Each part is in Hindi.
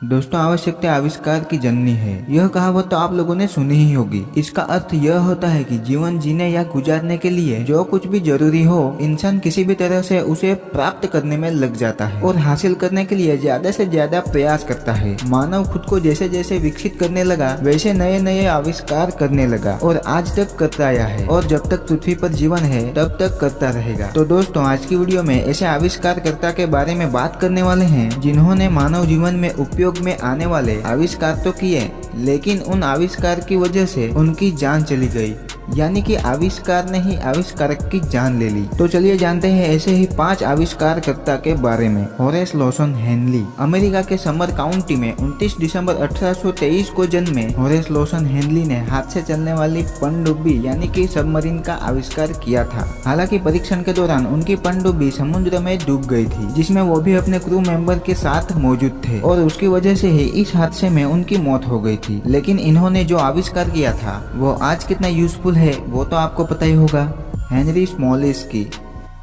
दोस्तों, आवश्यकता आविष्कार की जननी है। यह कहावत तो आप लोगों ने सुनी ही होगी। इसका अर्थ यह होता है कि जीवन जीने या गुजारने के लिए जो कुछ भी जरूरी हो, इंसान किसी भी तरह से उसे प्राप्त करने में लग जाता है और हासिल करने के लिए ज्यादा से ज्यादा प्रयास करता है। मानव खुद को जैसे जैसे विकसित करने लगा, वैसे नए नए आविष्कार करने लगा और आज तक करता आया है और जब तक पृथ्वी पर जीवन है तब तक करता रहेगा। तो दोस्तों, आज की वीडियो में ऐसे आविष्कारकर्ता के बारे में बात करने वाले हैं जिन्होंने मानव जीवन में उपयोग में आने वाले आविष्कार तो किए, लेकिन उन आविष्कार की वजह से उनकी जान चली गई। यानी कि आविष्कार ने ही आविष्कारक की जान ले ली। तो चलिए जानते हैं ऐसे ही 5 आविष्कारकर्ता के बारे में। Horace Lawson Henley. अमेरिका के समर काउंटी में 29 दिसंबर 1823 को जन्मे होरेस लॉसन हेनली ने हाथ से चलने वाली पनडुब्बी यानी कि सबमरीन का आविष्कार किया था। हालांकि परीक्षण के दौरान उनकी पनडुब्बी समुद्र में डूब गई थी, जिसमें वो भी अपने क्रू मेंबर के साथ मौजूद थे और उसकी वजह से ही इस हादसे में उनकी मौत हो गई थी। लेकिन इन्होंने जो आविष्कार किया था वो आज कितना यूजफुल है वो तो आपको पता ही होगा। हेनरी स्मॉलेस्की।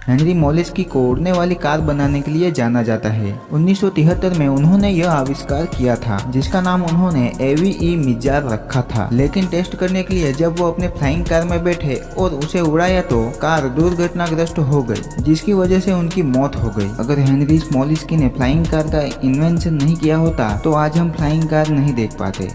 हेनरी मोलेस्की को उड़ने वाली कार बनाने के लिए जाना जाता है। 1973 में उन्होंने यह आविष्कार किया था, जिसका नाम उन्होंने एवीई मिजार रखा था। लेकिन टेस्ट करने के लिए जब वो अपने फ्लाइंग कार में बैठे और उसे उड़ाया तो कार दुर्घटनाग्रस्त हो गई, जिसकी वजह से उनकी मौत हो गई। अगर हेनरी स्मॉलेस्की ने फ्लाइंग कार का इन्वेंशन नहीं किया होता तो आज हम फ्लाइंग कार नहीं देख पाते।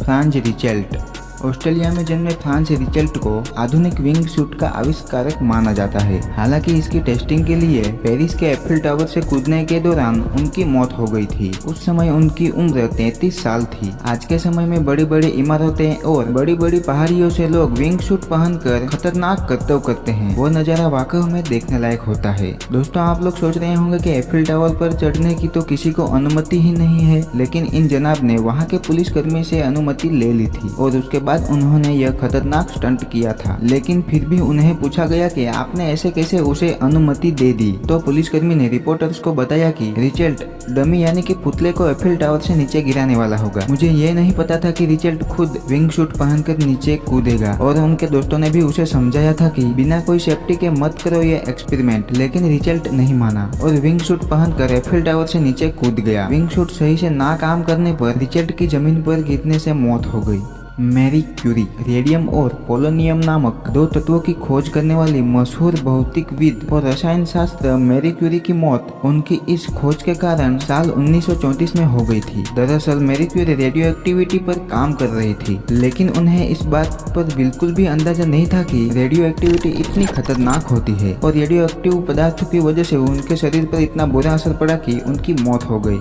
फ्रांज रिचेल्ट। ऑस्ट्रेलिया में जन्मे फ्रांस रिचेल्ट को आधुनिक विंग सूट का आविष्कारक माना जाता है। हालांकि इसकी टेस्टिंग के लिए पेरिस के एफिल टावर से कूदने के दौरान उनकी मौत हो गई थी। उस समय उनकी उम्र 33 साल थी। आज के समय में बड़ी बड़ी इमारतें और बड़ी बड़ी पहाड़ियों से लोग विंग सूट पहनकर खतरनाक करतब करते हैं। वो नजारा वाकई में देखने लायक होता है। दोस्तों, आप लोग सोच रहे होंगे कि एफिल टावर पर चढ़ने की तो किसी को अनुमति ही नहीं है, लेकिन इन जनाब ने वहाँ के पुलिसकर्मी से अनुमति ले ली थी और उसके बाद उन्होंने यह खतरनाक स्टंट किया था। लेकिन फिर भी उन्हें पूछा गया कि आपने ऐसे कैसे उसे अनुमति दे दी। तो पुलिसकर्मी ने रिपोर्टर्स को बताया कि रिचेल्ट डमी यानी कि पुतले को एफिल टावर से नीचे गिराने वाला होगा। मुझे ये नहीं पता था कि रिचेल्ट खुद विंग सूट पहनकर नीचे कूदेगा और उनके दोस्तों ने भी उसे समझाया था कि बिना कोई सेफ्टी के मत करो ये एक्सपेरिमेंट। लेकिन रिचेल्ट नहीं माना और विंग सूट पहनकर एफिल टावर से नीचे कूद गया। विंग सूट सही से ना काम करने पर रिचेल्ट की जमीन पर गिरने से मौत हो गई। Marie Curie. रेडियम और पोलोनियम नामक 2 तत्वों की खोज करने वाली मशहूर भौतिकविद और रसायन शास्त्र मैरी क्यूरी की मौत उनकी इस खोज के कारण साल 1934 में हो गई थी। दरअसल मैरी क्यूरी रेडियो एक्टिविटी पर काम कर रही थी, लेकिन उन्हें इस बात पर बिल्कुल भी अंदाजा नहीं था कि रेडियो एक्टिविटी इतनी खतरनाक होती है और रेडियो एक्टिव पदार्थों की वजह से उनके शरीर पर इतना बुरा असर पड़ा कि उनकी मौत हो गई।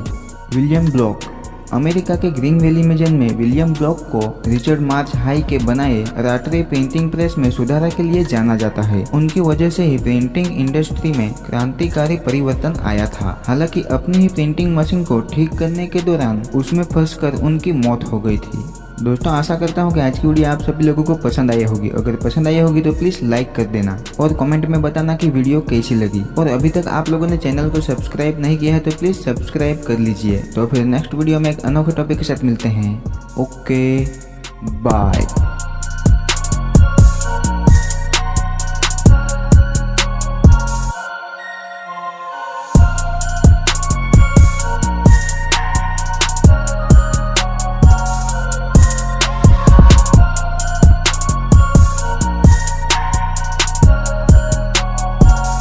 William block. अमेरिका के ग्रीन वैली में जन्मे विलियम ब्लॉक को रिचर्ड मार्च हाई के बनाए राटरी प्रिंटिंग प्रेस में सुधार के लिए जाना जाता है। उनकी वजह से ही प्रिंटिंग इंडस्ट्री में क्रांतिकारी परिवर्तन आया था। हालांकि अपनी ही प्रिंटिंग मशीन को ठीक करने के दौरान उसमें फंसकर उनकी मौत हो गई थी। दोस्तों, आशा करता हूँ कि आज की वीडियो आप सभी लोगों को पसंद आई होगी। अगर पसंद आई होगी तो प्लीज लाइक कर देना और कमेंट में बताना कि वीडियो कैसी लगी। और अभी तक आप लोगों ने चैनल को सब्सक्राइब नहीं किया है तो प्लीज सब्सक्राइब कर लीजिए। तो फिर नेक्स्ट वीडियो में एक अनोखे टॉपिक के साथ मिलते हैं। Okay, bye.